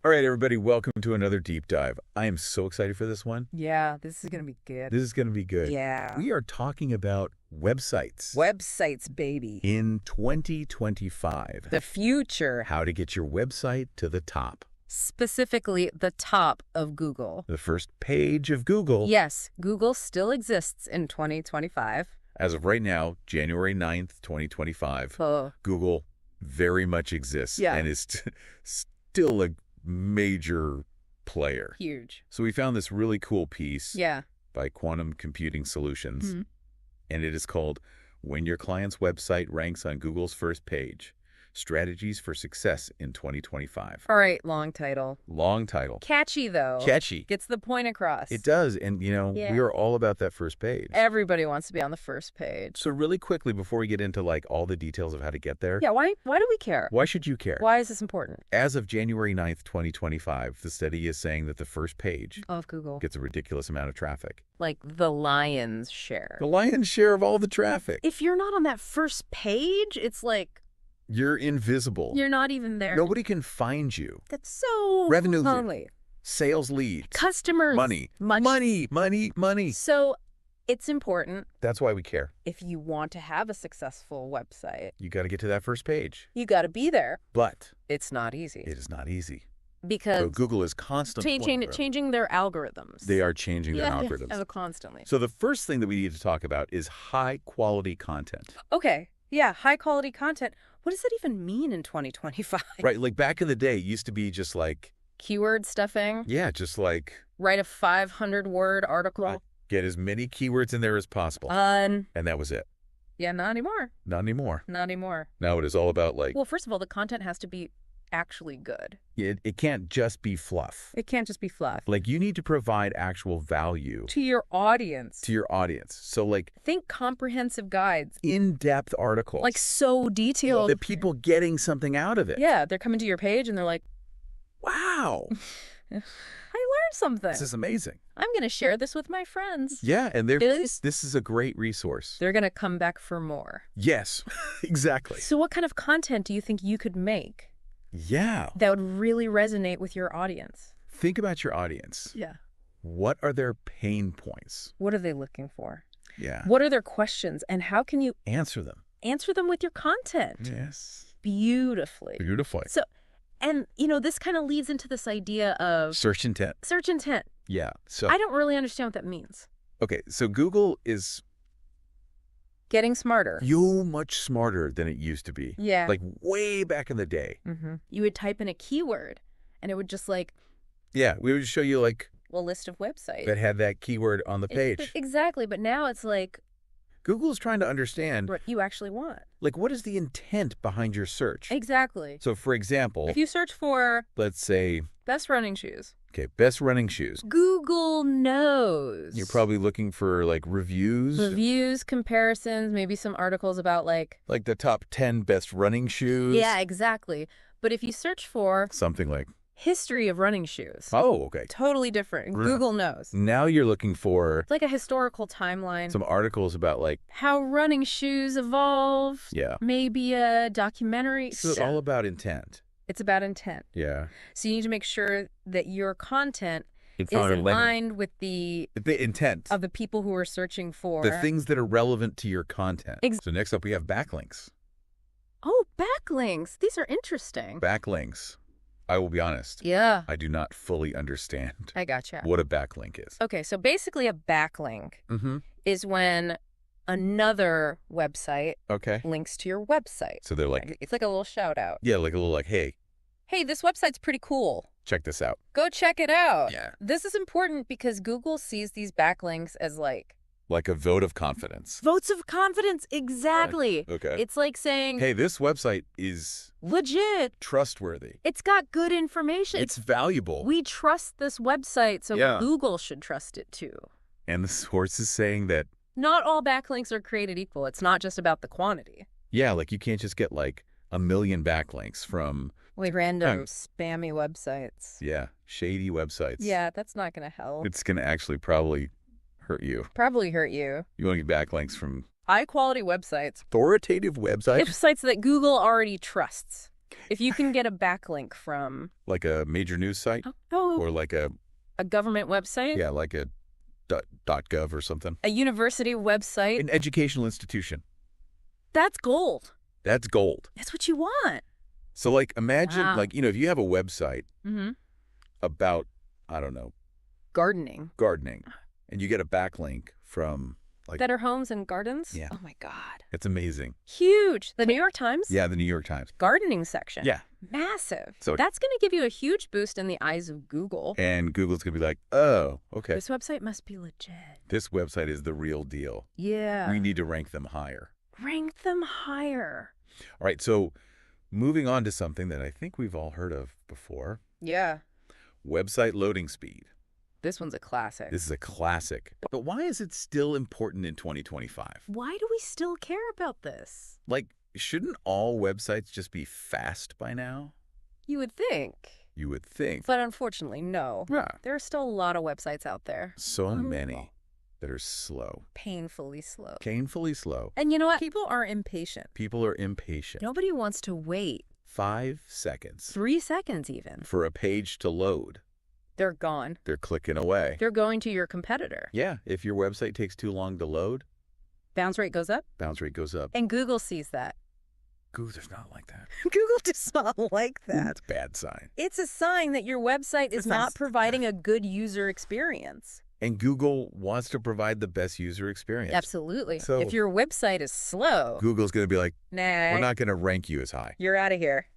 All right, everybody, welcome to another deep dive. I am so excited for this one. Yeah, this is going to be good. This is going to be good. Yeah. We are talking about websites. Websites, baby. In 2025. The future. How to get your website to the top. Specifically, the top of Google. The first page of Google. Yes, Google still exists in 2025. As of right now, January 9th, 2025, Google very much exists and is still a major player. Huge. So we found this really cool piece by Quantum Computing Solutions, and it is called When Your Client's Website Ranks on Google's First Page, Strategies for Success in 2025. All right, long title. Long title. Catchy, though. Catchy. Gets the point across. It does, and we are all about that first page. Everybody wants to be on the first page. So really quickly, before we get into like all the details of how to get there. Yeah, why do we care? Why should you care? Why is this important? As of January 9th, 2025, the study is saying that the first page of Google gets a ridiculous amount of traffic. Like the lion's share. The lion's share of all the traffic. If you're not on that first page, it's like you're invisible. You're not even there. Nobody can find you. That's so revenue, lonely. Sales leads, customers, money. So it's important. That's why we care. If you want to have a successful website, you got to get to that first page. You got to be there. But it's not easy. It is not easy. Because Google is constantly changing their algorithms. They are changing their algorithms. Constantly. So the first thing that we need to talk about is high quality content. Okay. Yeah, high quality content. What does that even mean in 2025? Right, like back in the day, it used to be just like keyword stuffing. Yeah, just like write a 500-word article. Get as many keywords in there as possible. And that was it. Yeah, not anymore. Not anymore. Not anymore. Now it is all about like... Well, first of all, the content has to be actually good. It can't just be fluff. It can't just be fluff. Like you need to provide actual value. To your audience. To your audience. So like... Think comprehensive guides. In-depth articles. Like so detailed. The people getting something out of it. Yeah, they're coming to your page and they're like, wow. I learned something. This is amazing. I'm going to share this with my friends. Yeah, and this is a great resource. They're going to come back for more. Yes, exactly. So what kind of content do you think you could make? Yeah. That would really resonate with your audience. Think about your audience. Yeah. What are their pain points? What are they looking for? Yeah. What are their questions? And how can you answer them? Answer them with your content. Yes. Beautifully. Beautifully. So, and this kind of leads into this idea of search intent. Search intent. Yeah. So I don't really understand what that means. Okay. So Google is getting smarter. Much smarter than it used to be. Yeah. Like way back in the day. You would type in a keyword and it would just like... Yeah, we would just show you like... a list of websites. That had that keyword on the page. Exactly, but now it's like... Google's trying to understand... what you actually want. Like what is the intent behind your search? Exactly. So for example... if you search for... let's say... best running shoes. Okay, best running shoes. Google knows. You're probably looking for like reviews. Reviews, comparisons, maybe some articles about like the top 10 best running shoes. Yeah, exactly. But if you search for something like history of running shoes. Oh, okay. Totally different. Google knows. Now you're looking for it's like a historical timeline. Some articles about like how running shoes evolved. Yeah. Maybe a documentary. So it's all about intent. It's about intent. Yeah. So you need to make sure that your content is aligned with the intent of the people who are searching for the things that are relevant to your content. So next up we have backlinks. Oh, backlinks. These are interesting. Backlinks. I will be honest. Yeah. I do not fully understand. I gotcha. What a backlink is. Okay, so basically a backlink is when another website links to your website. So they're like... it's like a little shout out. Yeah, like a little like, hey, this website's pretty cool. Check this out. Go check it out. Yeah. This is important because Google sees these backlinks as like a vote of confidence. Votes of confidence, exactly. Okay. It's like saying, hey, this website is legit. Trustworthy. It's got good information. It's valuable. We trust this website, so Google should trust it too. And the source is saying that not all backlinks are created equal. It's not just about the quantity. Yeah, like you can't just get like 1 million backlinks from like random spammy websites. Yeah, shady websites. Yeah, that's not going to help. It's going to actually probably hurt you. Probably hurt you. You want to get backlinks from high quality websites. Authoritative websites? Websites that Google already trusts. If you can get a backlink from... Like a major news site? Or like a government website? Yeah, like a .gov or something. A university website? An educational institution. That's gold. That's gold. That's what you want. So, like, imagine, like, if you have a website about, I don't know. Gardening. And you get a backlink from, like... Better Homes and Gardens? Yeah. Oh, my God. It's amazing. Huge. The New York Times? Yeah, the New York Times. Gardening section. Yeah. Massive. So that's going to give you a huge boost in the eyes of Google. And Google's going to be like, oh, okay. This website must be legit. This website is the real deal. Yeah. We need to rank them higher. Rank them higher. All right, so moving on to something that I think we've all heard of before. Yeah. Website loading speed. This one's a classic. This is a classic. But why is it still important in 2025? Why do we still care about this? Like, shouldn't all websites just be fast by now? You would think. You would think. But unfortunately, no. Yeah. There are still a lot of websites out there. So many that are slow. Painfully slow. Painfully slow. And you know what? People are impatient. People are impatient. Nobody wants to wait. 5 seconds. 3 seconds even. For a page to load. They're gone. They're clicking away. They're going to your competitor. Yeah. If your website takes too long to load. Bounce rate goes up. Bounce rate goes up. And Google sees that. Google's not like that. Google does not like that. That's a bad sign. It's a sign that your website is not providing a good user experience. And Google wants to provide the best user experience. Absolutely. So if your website is slow, Google's going to be like, nah, we're not going to rank you as high. You're out of here.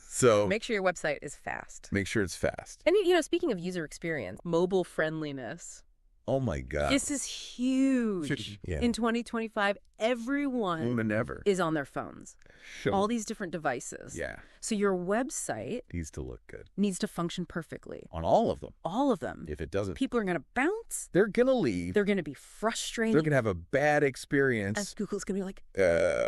So make sure your website is fast. Make sure it's fast. And, speaking of user experience, mobile friendliness. Oh, my God. This is huge. Yeah. In 2025, everyone is on their phones. Sure. All these different devices. Yeah. So your website needs to look good. Needs to function perfectly. On all of them. All of them. If it doesn't. People are going to bounce. They're going to leave. They're going to be frustrated. They're going to have a bad experience. And Google's going to be like,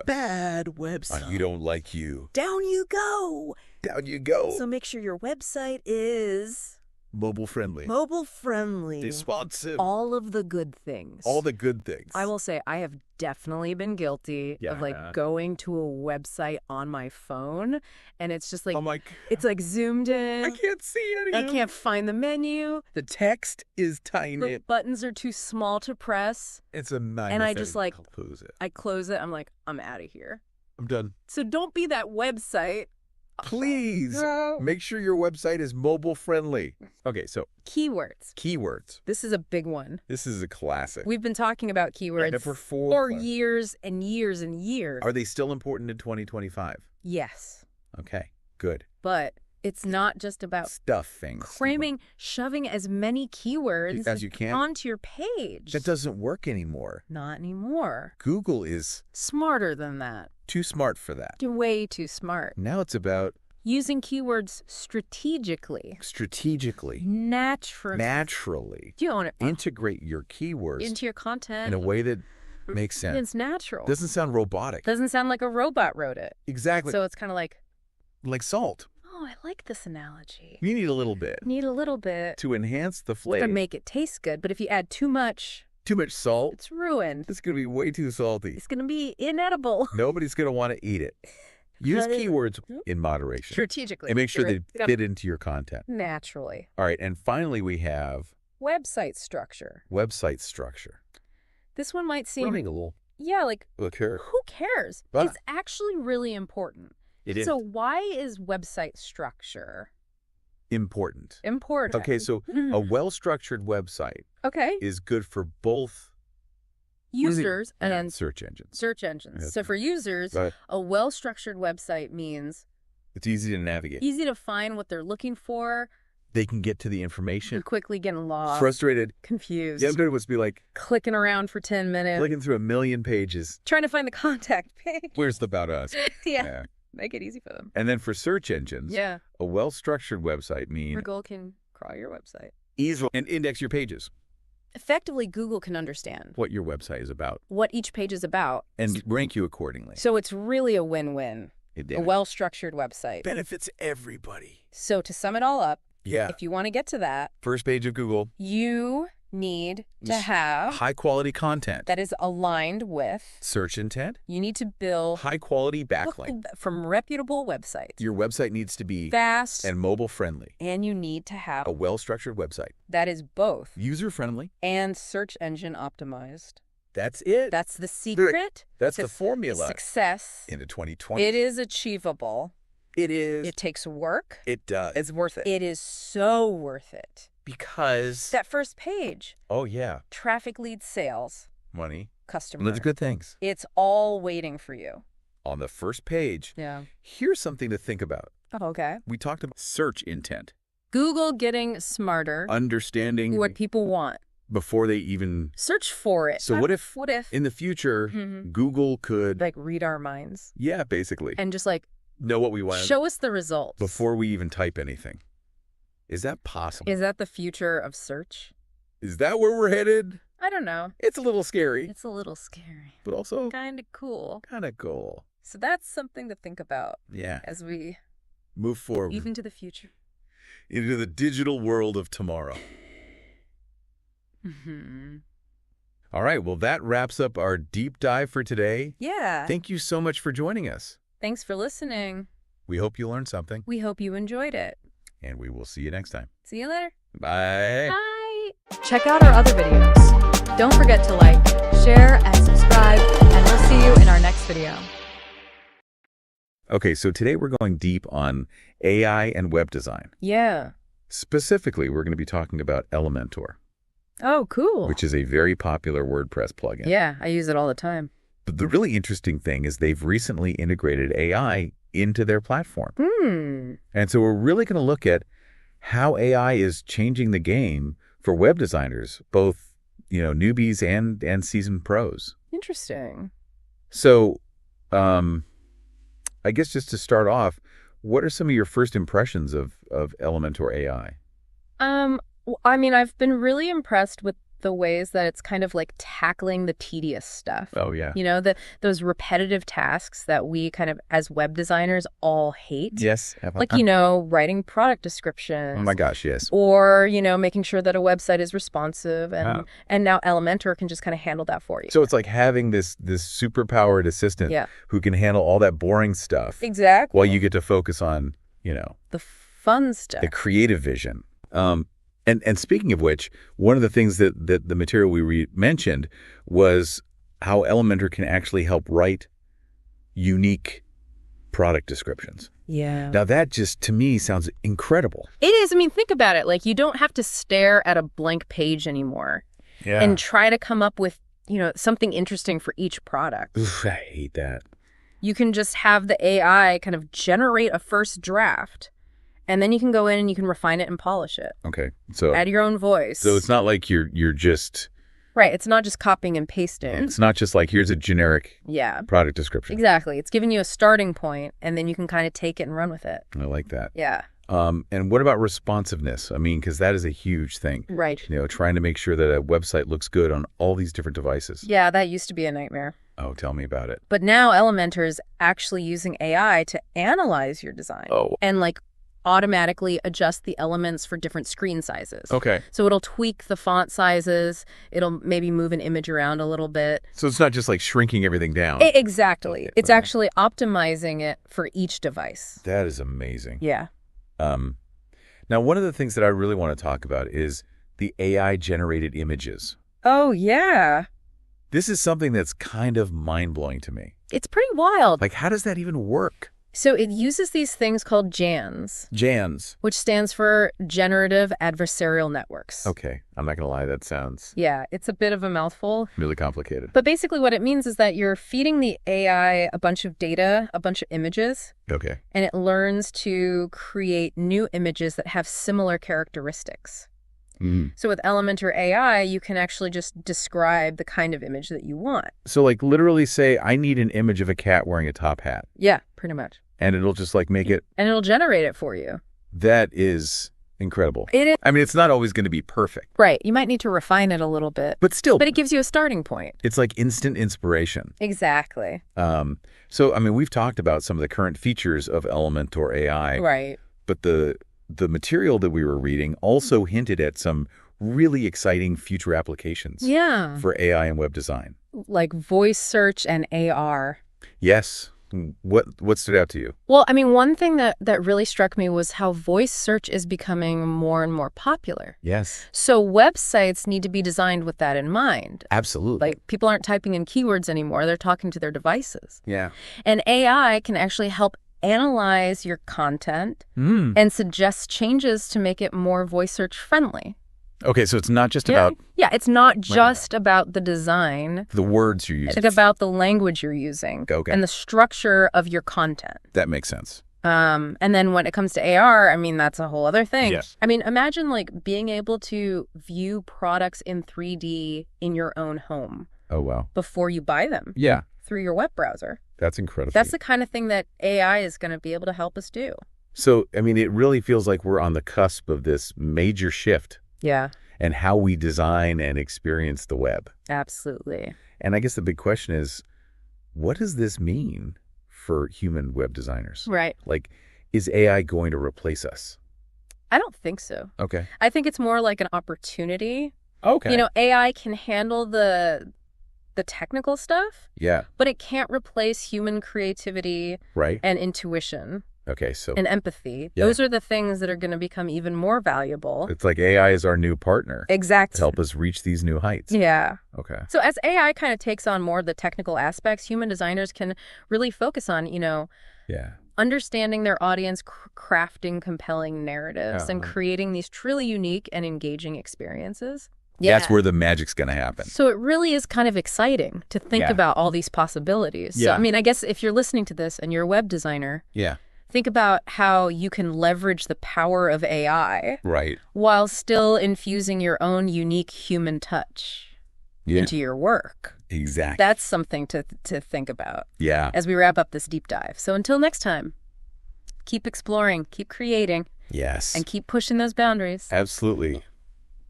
bad website. You don't like you. Down you go. Down you go. So make sure your website is... mobile friendly. Mobile friendly. Responsive. All of the good things. All the good things. I will say I have definitely been guilty of going to a website on my phone and it's just like, it's like zoomed in. I can't see anything. I can't find the menu. The text is tiny. The buttons are too small to press. It's a nightmare. And I just close it. I close it. I'm like, I'm out of here. I'm done. So don't be that website. Please make sure your website is mobile friendly. Okay, so keywords. Keywords. This is a big one. This is a classic. We've been talking about keywords for years and years and years. Are they still important in 2025? Yes. Okay, good. But it's not just about stuffing, shoving as many keywords as you can onto your page. That doesn't work anymore. Not anymore. Google is smarter than that. Too smart for that. Way too smart. Now it's about using keywords strategically. Naturally. Do you want to integrate your keywords into your content in a way that makes sense? It's natural. Doesn't sound robotic. Doesn't sound like a robot wrote it. Exactly. So it's kind of like salt. Oh, I like this analogy. You need a little bit. To enhance the flavor. To make it taste good. But if you add too much salt, it's ruined. It's going to be way too salty. It's going to be inedible. Nobody's going to want to eat it. Use keywords in moderation. Strategically. And make sure they fit into your content. Naturally. All right. And finally, we have website structure. This one might seem running a little. Yeah, like who cares? But it's actually really important. It is. So why is website structure important? Okay, so a well-structured website is good for both users and search engines. So for users, a well-structured website means it's easy to navigate. Easy to find what they're looking for. They can get to the information. You're quickly getting lost. Frustrated. Confused. Yeah, it would be like clicking around for 10 minutes. Clicking through 1 million pages. Trying to find the contact page. Where's the About Us? Yeah. Make it easy for them. And then for search engines, a well-structured website means Google can crawl your website. Easily. And index your pages. Effectively, Google can understand what your website is about. What each page is about. And rank you accordingly. So it's really a win-win. A well-structured website. Benefits everybody. So to sum it all up, if you want to get to that. First page of Google. You need to have high-quality content that is aligned with search intent. You need to build high-quality backlink from reputable websites. Your website needs to be fast and mobile-friendly. And you need to have a well-structured website that is both user-friendly and search engine optimized. That's it. That's the secret. That's the formula. Success. Into 2020. It is achievable. It is. It takes work. It does. It's worth it. It is so worth it. Because that first page. Oh, yeah. Traffic leads sales. Money. Customer. Those are good things. It's all waiting for you. On the first page. Yeah. Here's something to think about. Oh, okay. We talked about search intent. Google getting smarter. Understanding what people want. Before they even search for it. So what if in the future, Google could like read our minds? Yeah, basically. And just like know what we want. Show us the results. Before we even type anything. Is that possible? Is that the future of search? Is that where we're headed? I don't know. It's a little scary. It's a little scary. But also kind of cool. Kind of cool. So that's something to think about. Yeah. As we move forward. Even to the future. Into the digital world of tomorrow. All right. Well, that wraps up our deep dive for today. Yeah. Thank you so much for joining us. Thanks for listening. We hope you learned something. We hope you enjoyed it. And we will see you next time. See you later. Bye. Bye. Check out our other videos. Don't forget to like, share, and subscribe. And we'll see you in our next video. Okay, so today we're going deep on AI and web design. Yeah. Specifically, we're going to be talking about Elementor. Oh, cool. Which is a very popular WordPress plugin. Yeah, I use it all the time. But the really interesting thing is they've recently integrated AI into their platform. And so we're really going to look at how AI is changing the game for web designers, both, newbies and seasoned pros. Interesting. So, I guess just to start off, what are some of your first impressions of Elementor AI? I mean, I've been really impressed with the ways that it's kind of like tackling the tedious stuff. Oh, yeah. Those repetitive tasks that we kind of, as web designers, all hate. Yes. Like, writing product descriptions. Oh, my gosh, yes. Or, making sure that a website is responsive. And now Elementor can just kind of handle that for you. So it's like having this super-powered assistant who can handle all that boring stuff. Exactly. While you get to focus on, the fun stuff. The creative vision. And speaking of which, one of the things that the material we mentioned was how Elementor can actually help write unique product descriptions. Yeah. Now that just, to me, sounds incredible. It is. I mean, think about it. Like, you don't have to stare at a blank page anymore. Yeah. And try to come up with, something interesting for each product. Oof, I hate that. You can just have the AI kind of generate a first draft. And then you can go in and you can refine it and polish it. Okay. So add your own voice. So it's not like you're just right. It's not just copying and pasting. It's not just like here's a generic product description. Exactly. It's giving you a starting point, and then you can kind of take it and run with it. I like that. Yeah. And what about responsiveness? I mean, because that is a huge thing. Right. Trying to make sure that a website looks good on all these different devices. Yeah, that used to be a nightmare. Oh, tell me about it. But now Elementor is actually using AI to analyze your design. Oh. And automatically adjust the elements for different screen sizes. Okay. So it'll tweak the font sizes. It'll maybe move an image around a little bit. So it's not just like shrinking everything down. Exactly. Okay. It's actually optimizing it for each device. That is amazing. Yeah. Now, one of the things that I really want to talk about is the AI-generated images. Oh, yeah. This is something that's kind of mind-blowing to me. It's pretty wild. Like, how does that even work? So it uses these things called GANs. GANs. Which stands for Generative Adversarial Networks. Okay. I'm not going to lie. That sounds... Yeah, it's a bit of a mouthful. Really complicated. But basically what it means is that you're feeding the AI a bunch of data, a bunch of images. Okay. And it learns to create new images that have similar characteristics. So with Elementor AI, you can actually just describe the kind of image that you want. So literally say, I need an image of a cat wearing a top hat. Yeah, pretty much. And it'll just make it... And it'll generate it for you. That is incredible. It is. I mean, it's not always going to be perfect. Right. You might need to refine it a little bit. But still. But it gives you a starting point. It's like instant inspiration. Exactly. So, I mean, we've talked about some of the current features of Elementor AI. Right. But the material that we were reading also hinted at some really exciting future applications for AI and web design. Like voice search and AR. Yes. What stood out to you? Well, I mean, one thing that really struck me was how voice search is becoming more and more popular. Yes. So websites need to be designed with that in mind. Absolutely. Like, people aren't typing in keywords anymore. They're talking to their devices. Yeah. And AI can actually help analyze your content and suggest changes to make it more voice search friendly. Okay, so it's not just about... Yeah, it's not just about the design. The words you're using. It's about the language you're using and the structure of your content. That makes sense. And then when it comes to AR, I mean, that's a whole other thing. Yes. I mean, imagine like being able to view products in 3D in your own home. Oh, wow. Before you buy them. Yeah. Through your web browser. That's incredible. That's the kind of thing that AI is going to be able to help us do. So, I mean, it really feels like we're on the cusp of this major shift. Yeah. And how we design and experience the web. Absolutely. And I guess the big question is, what does this mean for human web designers? Right. Like, is AI going to replace us? I don't think so. Okay. I think it's more like an opportunity. Okay. You know, AI can handle the technical stuff. Yeah. But it can't replace human creativity and intuition. Okay, so... and empathy. Yeah. Those are the things that are going to become even more valuable. It's like AI is our new partner. Exactly. To help us reach these new heights. Yeah. Okay. So as AI kind of takes on more of the technical aspects, human designers can really focus on, you know, understanding their audience, crafting compelling narratives, and creating these truly unique and engaging experiences. Yeah. That's where the magic's going to happen. So it really is kind of exciting to think about all these possibilities. Yeah. So, I mean, I guess if you're listening to this and you're a web designer, think about how you can leverage the power of AI while still infusing your own unique human touch into your work. Exactly. That's something to think about as we wrap up this deep dive. So until next time, keep exploring, keep creating, and keep pushing those boundaries. Absolutely.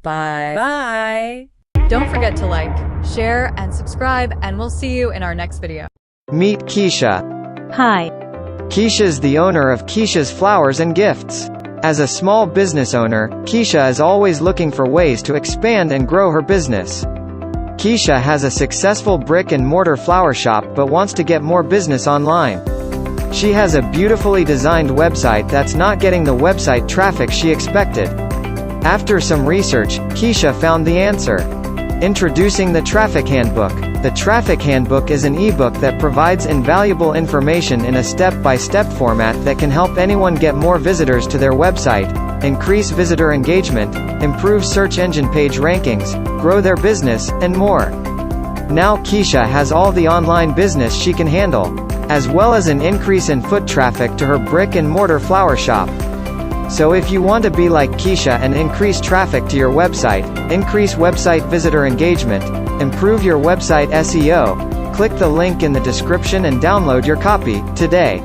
Bye. Bye. Don't forget to like, share, and subscribe, and we'll see you in our next video. Meet Keisha. Hi. Keisha's the owner of Keisha's Flowers and Gifts. As a small business owner, Keisha is always looking for ways to expand and grow her business. Keisha has a successful brick-and-mortar flower shop but wants to get more business online. She has a beautifully designed website that's not getting the website traffic she expected. After some research, Keisha found the answer. Introducing the Traffic Handbook. The Traffic Handbook is an ebook that provides invaluable information in a step-by-step format that can help anyone get more visitors to their website, increase visitor engagement, improve search engine page rankings, grow their business, and more. Now Keisha has all the online business she can handle, as well as an increase in foot traffic to her brick-and-mortar flower shop. So if you want to be like Keisha and increase traffic to your website, increase website visitor engagement, improve your website SEO, click the link in the description and download your copy today.